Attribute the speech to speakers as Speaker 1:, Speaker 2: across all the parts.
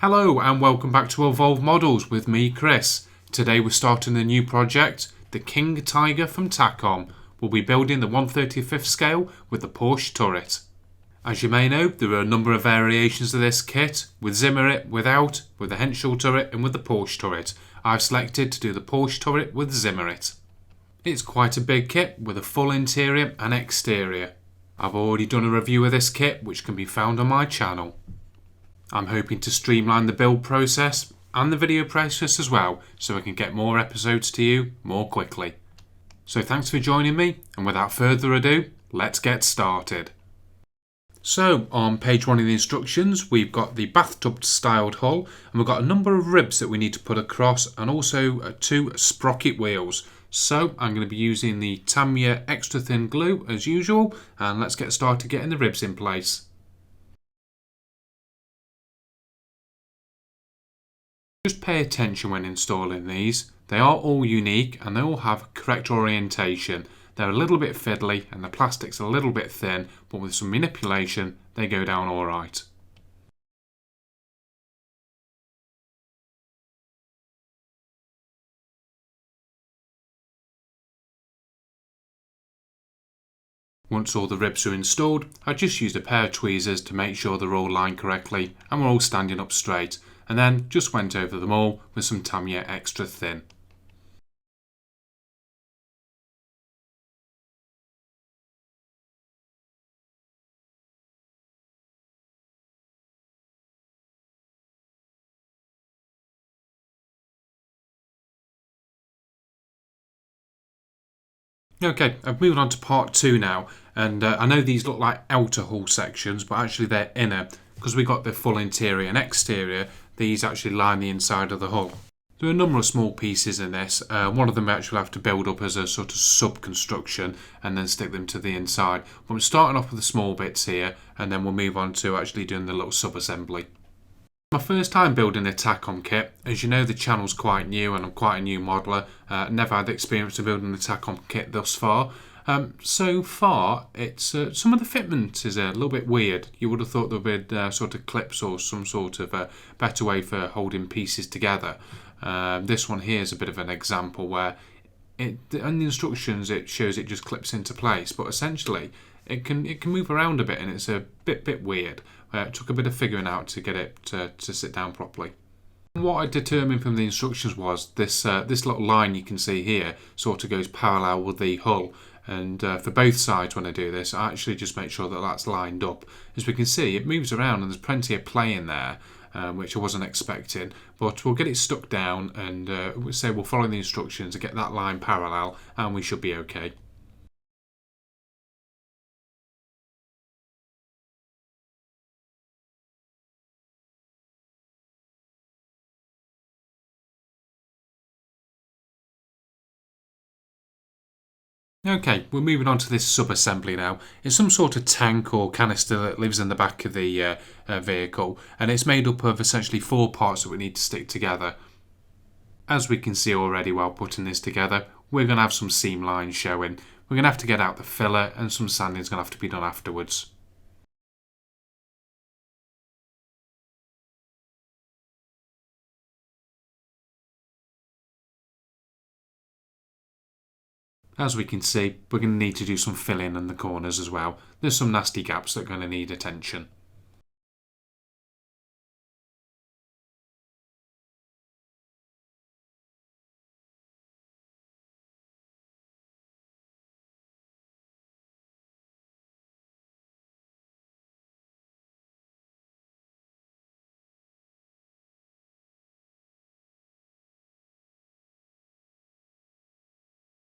Speaker 1: Hello and welcome back to Evolved Models with me, Chris. Today we're starting a new project, the King Tiger from Takom. We'll be building the 1/35th scale with the Porsche Turret. As you may know, there are a number of variations of this kit, with Zimmerit, without, with the Henschel turret and with the Porsche Turret. I've selected to do the Porsche Turret with Zimmerit. It's quite a big kit with a full interior and exterior. I've already done a review of this kit which can be found on my channel. I'm hoping to streamline the build process and the video process as well, so I can get more episodes to you more quickly. So thanks for joining me, and without further ado, let's get started. So on page 1 of the instructions, we've got the bathtub styled hull, and we've got a number of ribs that we need to put across, and also 2 sprocket wheels. So I'm going to be using the Tamiya extra thin glue as usual, and let's get started getting the ribs in place. Just pay attention when installing these. They are all unique and they all have correct orientation. They're a little bit fiddly and the plastic's a little bit thin, but with some manipulation they go down alright. Once all the ribs are installed, I just used a pair of tweezers to make sure they're all lined correctly and we're all standing up straight, and then just went over them all with some Tamiya extra thin. Okay, I've moved on to part 2 now, and I know these look like outer hull sections, but actually they're inner, because we got the full interior and exterior. These actually line the inside of the hull. There are a number of small pieces in this. One of them we actually have to build up as a sort of sub-construction and then stick them to the inside. But I'm starting off with the small bits here, and then we'll move on to actually doing the little sub-assembly. My first time building a Takom kit. As you know, the channel's quite new and I'm quite a new modeller. Never had the experience of building the Takom kit thus far. So far, it's some of the fitment is a little bit weird. You would have thought there would be sort of clips or some sort of better way for holding pieces together. This one here is a bit of an example where in the instructions it shows it just clips into place, but essentially it can move around a bit and it's a bit weird. It took a bit of figuring out to get it to sit down properly. What I determined from the instructions was this little line you can see here sort of goes parallel with the hull, and for both sides when I do this I actually just make sure that that's lined up. As we can see, it moves around and there's plenty of play in there, which I wasn't expecting, but we'll get it stuck down and say we'll follow the instructions to get that line parallel and we should be okay. Okay, we're moving on to this sub-assembly now. It's some sort of tank or canister that lives in the back of the vehicle, and it's made up of essentially 4 parts that we need to stick together. As we can see already while putting this together, we're going to have some seam lines showing. We're going to have to get out the filler and some sanding is going to have to be done afterwards. As we can see, we're going to need to do some filling in the corners as well. There's some nasty gaps that are going to need attention.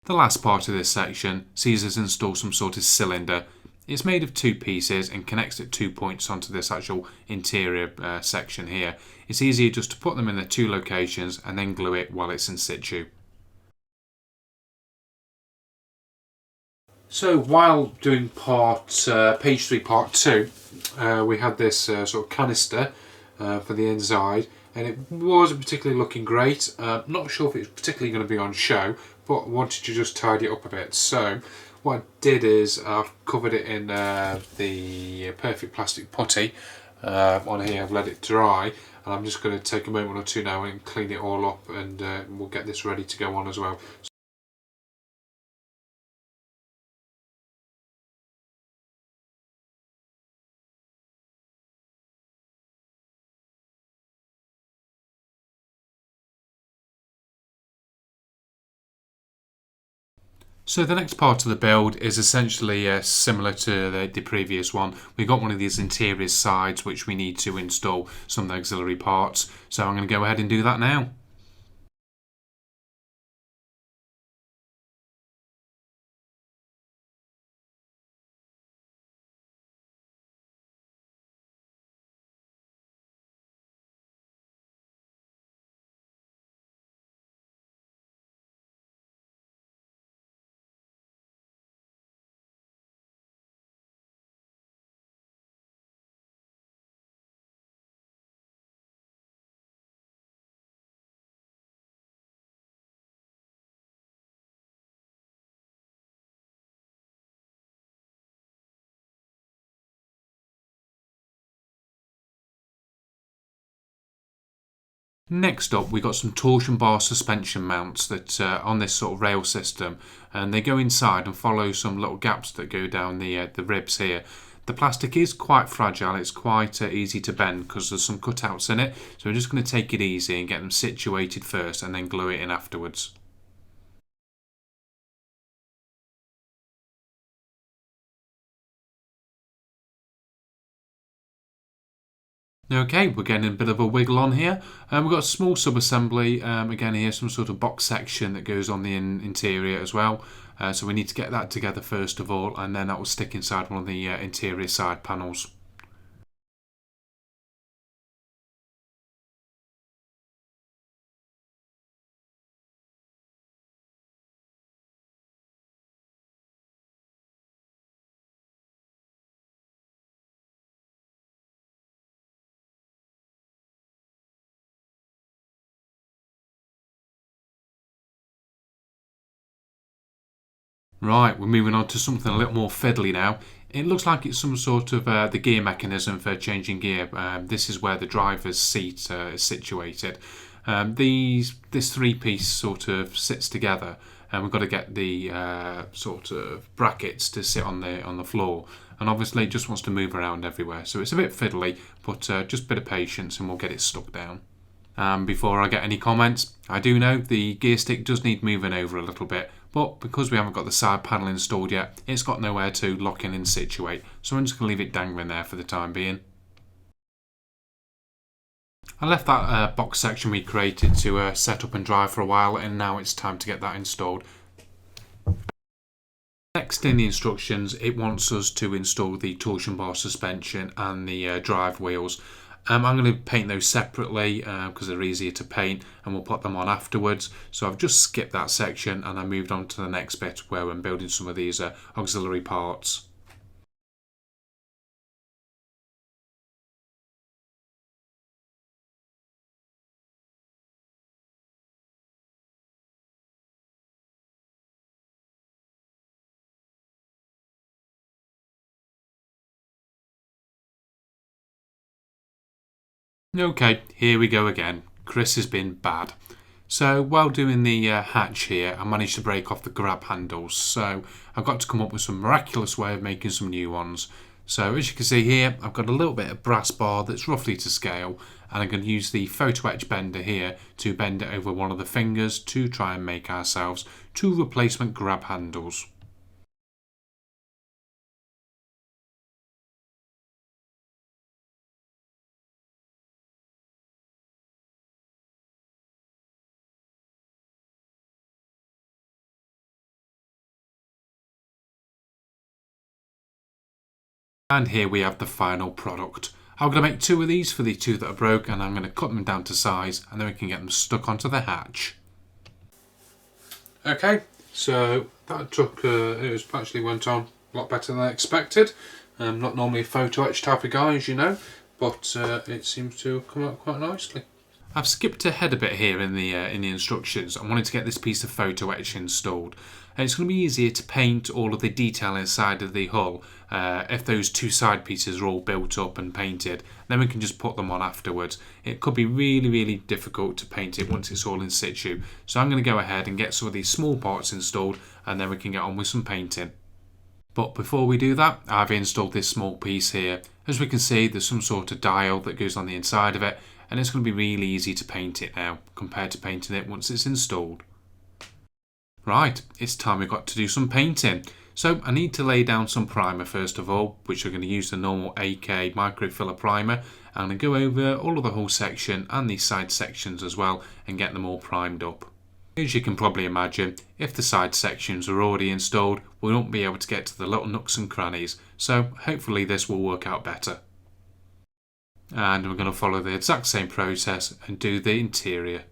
Speaker 1: The last part of this section sees us install some sort of cylinder. It's made of 2 pieces and connects at 2 points onto this actual interior section here. It's easier just to put them in the 2 locations and then glue it while it's in situ. So while doing page 3 part 2, we had this sort of canister for the inside, and it wasn't particularly looking great. Not sure if it's particularly going to be on show, but I wanted to just tidy it up a bit. So what I did is I've covered it in the perfect plastic putty, on here. I've let it dry, and I'm just going to take a moment or two now and clean it all up, and we'll get this ready to go on as well. So the next part of the build is essentially similar to the previous one. We've got one of these interior sides which we need to install some of the auxiliary parts. So I'm going to go ahead and do that now. Next up, we got some torsion bar suspension mounts that on this sort of rail system, and they go inside and follow some little gaps that go down the ribs here. The plastic is quite fragile, it's quite easy to bend because there's some cutouts in it, so we're just going to take it easy and get them situated first and then glue it in afterwards. Okay, we're getting a bit of a wiggle on here. We've got a small sub-assembly, again here, some sort of box section that goes on the interior as well. So we need to get that together first of all, and then that will stick inside one of the interior side panels. Right, we're moving on to something a little more fiddly now. It looks like it's some sort of the gear mechanism for changing gear. This is where the driver's seat is situated. This three-piece sort of sits together, and we've got to get the sort of brackets to sit on the floor. And obviously, it just wants to move around everywhere, so it's a bit fiddly. But just a bit of patience, and we'll get it stuck down. Before I get any comments, I do know the gear stick does need moving over a little bit, but because we haven't got the side panel installed yet, it's got nowhere to lock in and situate, so I'm just going to leave it dangling there for the time being. I left that box section we created to set up and dry for a while, and now it's time to get that installed. Next in the instructions, it wants us to install the torsion bar suspension and the drive wheels. I'm going to paint those separately because they're easier to paint, and we'll put them on afterwards. So I've just skipped that section and I moved on to the next bit where I'm building some of these auxiliary parts. Okay, here we go again. Chris has been bad. So while doing the hatch here, I managed to break off the grab handles. So I've got to come up with some miraculous way of making some new ones. So as you can see here, I've got a little bit of brass bar that's roughly to scale, and I'm going to use the photo etch bender here to bend it over one of the fingers to try and make ourselves two replacement grab handles. And here we have the final product. I'm going to make two of these for the two that are broke, and I'm going to cut them down to size, and then we can get them stuck onto the hatch. Okay, so that took, it actually went on a lot better than I expected. I'm not normally a photo etch type of guy, as you know, but it seems to come out quite nicely. I've skipped ahead a bit here in the instructions. I wanted to get this piece of photo etch installed. And it's going to be easier to paint all of the detail inside of the hull if those two side pieces are all built up and painted. Then we can just put them on afterwards. It could be really difficult to paint it once it's all in situ. So I'm going to go ahead and get some of these small parts installed, and then we can get on with some painting. But before we do that, I've installed this small piece here. As we can see, there's some sort of dial that goes on the inside of it, and it's going to be really easy to paint it now compared to painting it once it's installed. Right, it's time we've got to do some painting. So I need to lay down some primer first of all, which we're going to use the normal AK microfiller primer. I'm going to go over all of the hull section and these side sections as well and get them all primed up. As you can probably imagine, if the side sections are already installed, we won't be able to get to the little nooks and crannies, so hopefully this will work out better. And we're going to follow the exact same process and do the interior.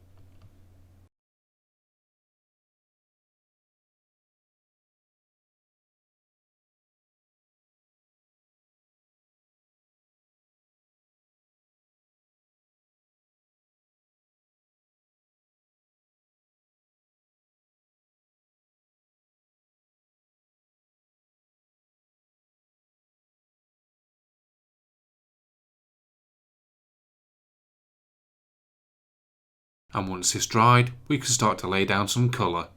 Speaker 1: And once it's dried, we can start to lay down some colour.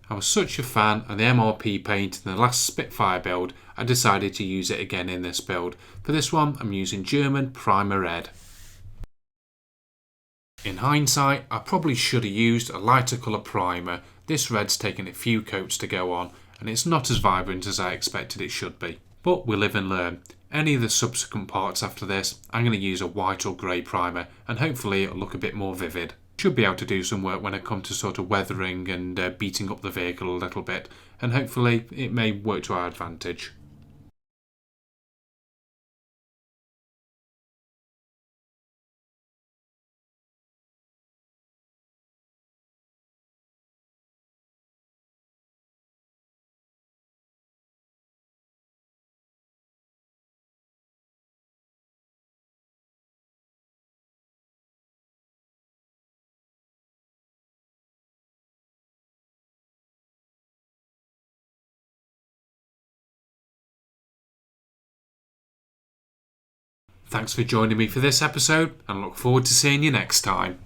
Speaker 1: I was such a fan of the MRP paint in the last Spitfire build, I decided to use it again in this build. For this one, I'm using German Primer Red. In hindsight, I probably should have used a lighter colour primer. This red's taken a few coats to go on, and it's not as vibrant as I expected it should be. But we live and learn. Any of the subsequent parts after this, I'm going to use a white or grey primer, and hopefully it'll look a bit more vivid. Should be able to do some work when I come to sort of weathering and beating up the vehicle a little bit, and hopefully it may work to our advantage. Thanks for joining me for this episode, and I look forward to seeing you next time.